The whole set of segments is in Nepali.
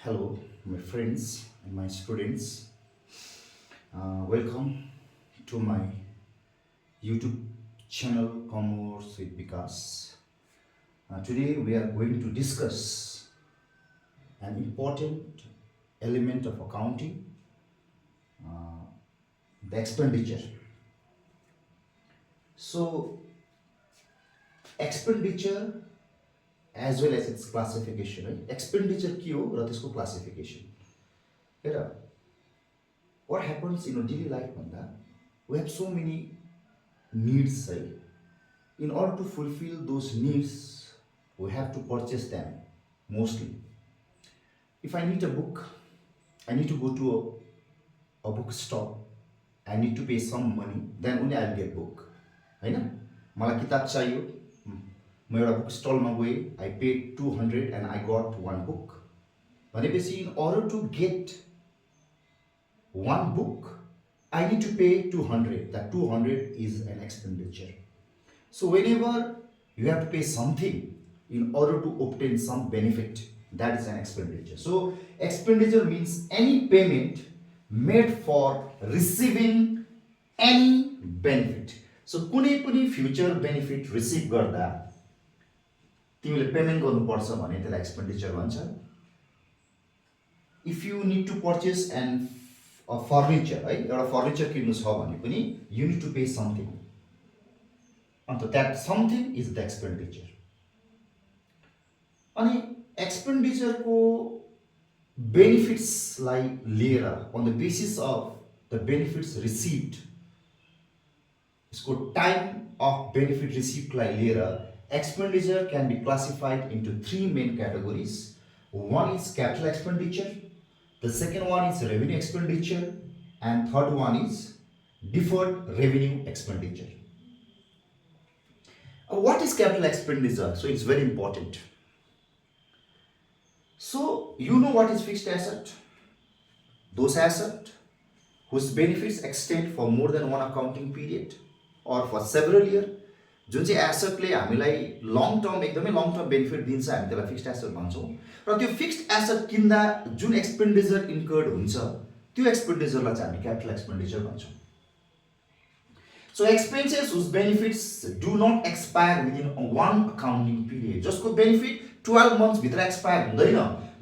Hello, my friends and my students. Welcome to my YouTube channel Commerce with Vikas. Today we are going to discuss an important element of accounting, the expenditure. So, expenditure as well as its classification. Right? Expenditure के हो र त्यसको classification. हेर, what happens in a daily life भन्दा we have so many needs, right? In order to fulfill those needs, we have to purchase them mostly. If I need a book, I need to go to a bookstore. I need to pay some money, then only I'll get book. होइन मलाई किताब चाहियो म एउटा बुक स्टलमा गएँ I paid 200 and I got one book. भनेपछि in order to get one book, I need to pay 200. That 200 is an expenditure. So whenever you have to pay something in order to obtain some benefit, that is an expenditure. So expenditure means any payment made for receiving any benefit. So कुनै पनि future benefit receive गर्दा तिमीले पेमेन्ट गर्नुपर्छ भने त्यसलाई एक्सपेन्डिचर भन्छ. If you need to purchase a furniture, है एउटा फर्निचर किन्नु छ भने पनि you need to pay something. अन्त that something is the expenditure. अनि एक्सपेन्डिचरको बेनिफिट्सलाई लिएर on the basis of the benefits received, यसको टाइम अफ बेनिफिट रिसिप्टलाई लिएर expenditure can be classified into three main categories. One is capital expenditure, the second one is revenue expenditure, and third one is deferred revenue expenditure. What is capital expenditure? So it's very important. So you know what is fixed asset? Those assets whose benefits extend for more than one accounting period or for several years. जुन चाहिँ एसेटले हामीलाई लङ टर्म एकदमै लङ टर्म बेनिफिट दिन्छ हामी त्यसलाई फिक्स्ड एसेट भन्छौँ र त्यो फिक्स्ड एसेट किन्दा जुन एक्सपेन्डिचर इन्कर्ड हुन्छ त्यो एक्सपेन्डिचरलाई चाहिँ हामी क्यापिटल एक्सपेन्डिचर भन्छौँ. So expenses whose benefits do not expire within one accounting period, जसको बेनिफिट 12 मन्थ्स भित्र एक्सपायर हुँदैन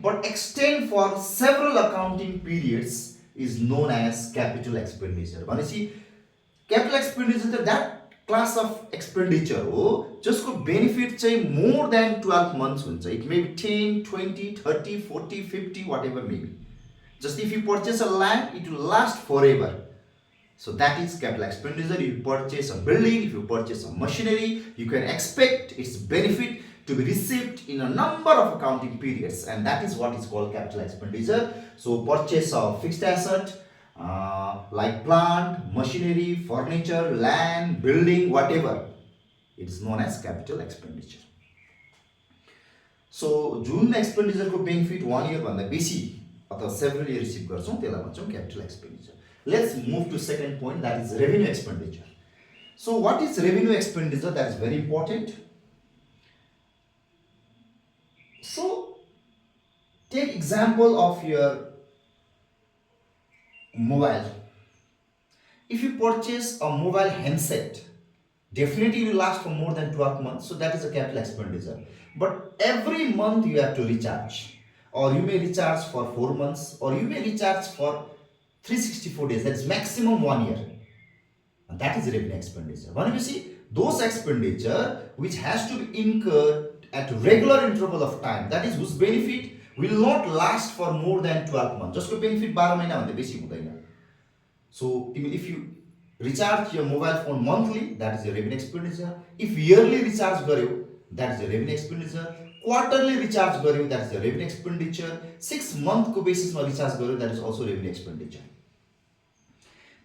but extend for several accounting periods is known as capital expenditure. भनेपछि क्यापिटल एक्सपेन्डिचर त द्याट क्लास अफ एक्सपेन्डिचर हो जसको बेनिफिट चाहिँ मोर देन 12 मन्थ्स हुन्छ. It may be 10, 20, 30, 40, 50, whatever may be. Just if you purchase a land it will last forever. So that is capital expenditure. You purchase a building, if you purchase a machinery, you can expect its benefit to be received in a number of accounting periods, and that is what is called capital expenditure. So purchase of fixed asset, like plant, machinery, furniture, land, building, whatever, it is known as capital expenditure. So जुन expenditure को benefit 1 year भन्दा बेसी अथवा several years receive गर्छौं त्यसलाई भन्छौं capital expenditure. Let's move to second point, that is revenue expenditure. So what is revenue expenditure? That is very important. So take example of your mobile. If you purchase a mobile handset, definitely it will last for more than 12 months, so that is a capital expenditure. But every month you have to recharge, or you may recharge for 4 months, or you may recharge for 364 days, that is maximum 1 year, and that is revenue expenditure. When you see those expenditure which has to be incurred at regular interval of time, that is whose benefit will not last for more than 12 months. Just benefit 12 महिना भन्दा बेसी हुँदैन. So if you recharge your mobile phone monthly, that is a revenue expenditure. If yearly recharge गर्यो, that is a revenue expenditure. Quarterly recharge गर्यो, that is a revenue expenditure. 6 month को बेसिसमा recharge गर्यो, that is also revenue expenditure.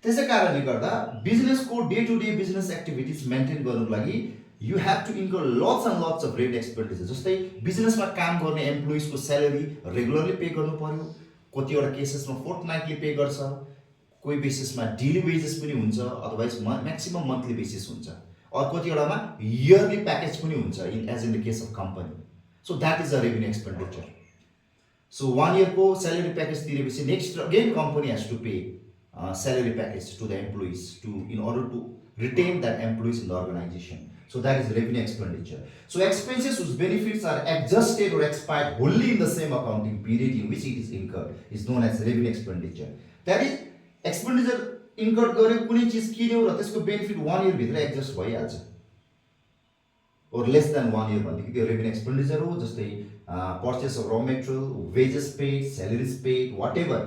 त्यसै कारणले गर्दा बिजनेसको day to day business activities maintain गर्नुको लागि you have to incur lots and lots of revenue expenditure. जस्तै बिजनेसमा काम गर्ने एम्प्लोइजको स्यालेरी रेगुलरली पे गर्नु पर्यो. कतिवटा केसेसमा फोर्टनाइटली पे गर्छ, कोही बेसिसमा डेली वेजेस पनि हुन्छ, अदरवाइज म्याक्सिमम मन्थली बेसिस हुन्छ, और कतिवटामा इयरली प्याकेज पनि हुन्छ as in the case of company. So that is a revenue expenditure. So 1 year को salary package तिरेपछि next again company has to pay salary package to the employees in order to retain that employees in the organization. So that is revenue expenditure. So expenses whose benefits are adjusted or expired wholly in the same accounting period in which it is incurred is known as revenue expenditure. That is expenditure incurred गरे कुनै चीज किन्यो र त्यसको बेनिफिट 1 year भित्र एडजस्ट भइहाल्छ or less than 1 year भन्दाखेरि त्यो revenue expenditure हो जस्तै purchase of raw material, wages paid, salaries paid, whatever.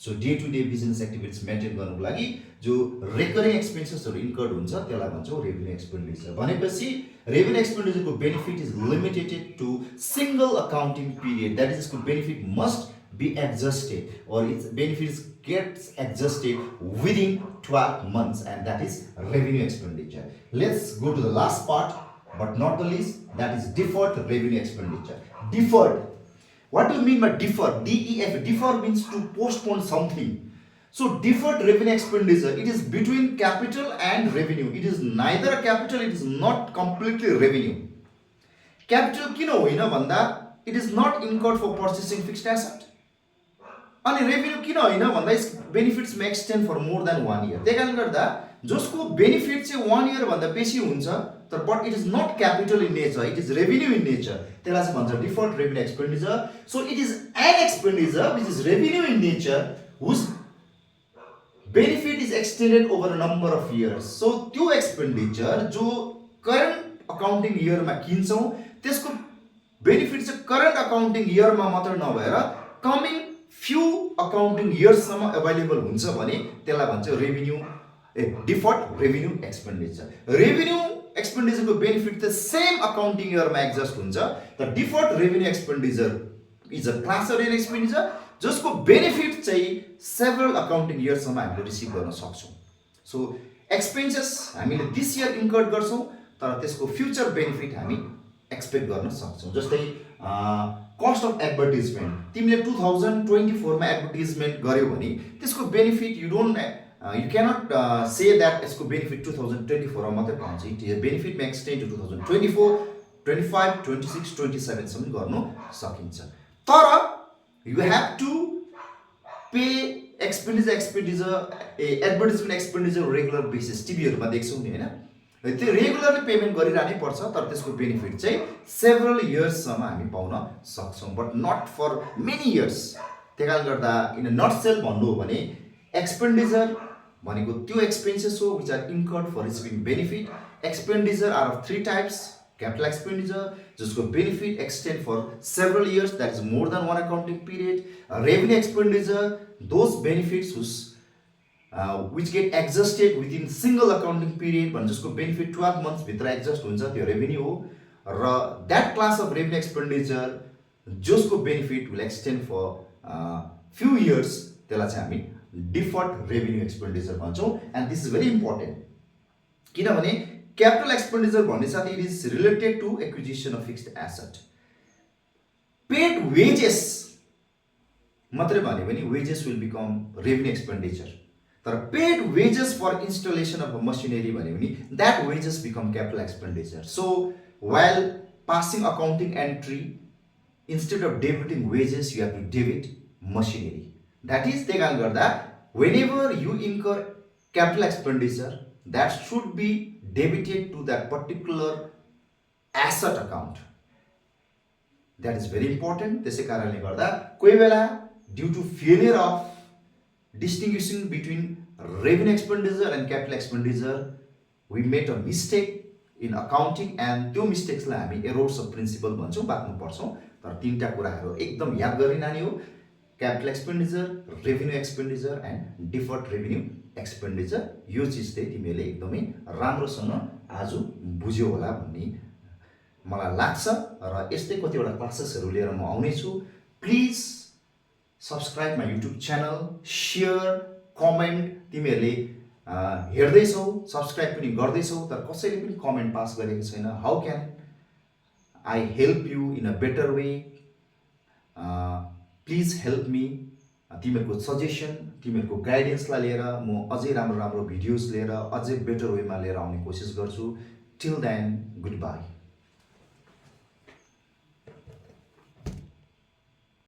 So day to day business activities maintain गर्नुको लागि जो recurring expenses हरु incurred हुन्छ त्यसलाई भन्छौं revenue expenditure. भनेपछि revenue expenditure को benefit is limited to single accounting period. That is its benefit must be adjusted or its benefits gets adjusted within 12 months, and that is revenue expenditure. Let's go to the last part, but not the least, that is deferred revenue expenditure. Deferred. What do you mean by deferred? DEF. Defer means to postpone something. So deferred revenue expenditure, it is between capital and revenue. It is neither capital, it is not completely revenue. Capital किन होइन भन्दा it is not incurred for purchasing fixed asset. अनि रेभेन्यू किन होइन भन्दा यस benefits may extend for more than 1 year. त्यही कारणले गर्दा जसको बेनिफिट चाहिँ 1 year भन्दा बेसी हुन्छ तर but it is not capital in nature, it is revenue in nature, त्यसलाई चाहिँ भन्छ deferred revenue expenditure. So it is an expenditure which is revenue in nature whose benefit is extended over a number of years. So त्यो एक्सपेन्डिचर जो करेन्ट अकाउन्टिङ इयरमा किन्छौँ त्यसको बेनिफिट चाहिँ करेन्ट अकाउन्टिङ इयरमा मात्र नभएर कमिङ फ्यू अकाउन्टिङ इयर्ससम्म अभाइलेबल हुन्छ भने त्यसलाई भन्छ revenue deferred revenue expenditure. Revenue एक्सपेन्डिचरको बेनिफिट त सेम अकाउन्टिङ इयरमा एडजस्ट हुन्छ. The deferred revenue expenditure is a class of revenue expenditure जसको बेनिफिट चाहिँ सेभरल अकाउन्टिङ इयर्ससम्म हामीले रिसिभ गर्न सक्छौँ. सो एक्सपेन्सेस हामीले दिस इयर इन्कर्ड गर्छौँ तर त्यसको फ्युचर बेनिफिट हामी एक्सपेक्ट गर्न सक्छौँ. जस्तै कस्ट अफ एडभर्टिजमेन्ट, तिमीले 2024 मा एडभर्टिजमेन्ट गर्यौ भने त्यसको benefit you cannot say that यसको बेनिफिट 2024 मा मात्रै पाउँछ. It benefit may extend to 2024, 25, 26, 27 सम्म गर्न सकिन्छ. तर you have to pay expenditure advertisement expenditure regular basis. टिभीहरुमा देख्छौँ नि हैन, त्यो रेगुलरली पेमेन्ट गरिरहनै पर्छ तर त्यसको बेनिफिट चाहिँ सेभरल इयर्ससम्म हामी पाउन सक्छौँ but not for many years. त्यही कारणले गर्दा इन अ नटसेल भन्नु हो भने एक्सपेन्डिचर भनेको त्यो एक्सपेन्सेस हो which are incurred for receiving benefit. Expenditure are of 3 types. Capital expenditure जसको benefit extend for several years, that is more than 1 accounting period. Revenue expenditure those benefits which get adjusted within single accounting period भने जसको बेनिफिट 12 months भित्र एडजस्ट हुन्छ त्यो रेभेन्यू हो. र that class of revenue expenditure जसको benefit will extend for few years त्यसलाई चाहिँ हामी डिफर्ड रेभेन्यू एक्सपेन्डिचर भन्छौँ. And this is very important किनभने क्यापिटल एक्सपेन्डिचर भन्ने साथ it is related to acquisition of fixed asset. Paid wages मात्रै भन्यो भने wages will become revenue expenditure. तर paid wages for installation of machinery भन्यो भने that wages become capital expenditure. So while passing accounting entry, instead of debiting wages you have to debit machinery. That is त्यही कारणले गर्दा whenever you incur capital expenditure that should be debited to that particular asset account. That is very important. त्यसै कारणले गर्दा कोही बेला due to failure of distinguishing between revenue expenditure and capital expenditure we made a mistake in accounting and त्यो मिस्टेक्सलाई हामी एरोर्स अफ प्रिन्सिपल भन्छौँ, बाक्नु पर्छौँ. तर तीनटा कुराहरू एकदम याद गरिरहने हो. Capital expenditure, revenue expenditure and deferred revenue expenditure. यो चिज चाहिँ तिमीले एकदमै राम्रोसँग आज बुझ्यौ होला भन्ने मलाई लाग्छ. र यस्तै कतिवटा क्लासेसहरू लिएर म आउने छु. Please subscribe my YouTube channel, share, comment. तिमीहरूले हेर्दैछौ, सब्सक्राइब पनि गर्दैछौ तर कसैले पनि कमेन्ट पास गरेको छैन. How can I help you in a better way? Please help me. तिमीहरूको सजेसन, तिमीहरूको गाइडेन्सलाई लिएर म अझै राम्रो राम्रो भिडियोज लिएर अझै बेटर वेमा लिएर आउने कोसिस गर्छु. Till then good by.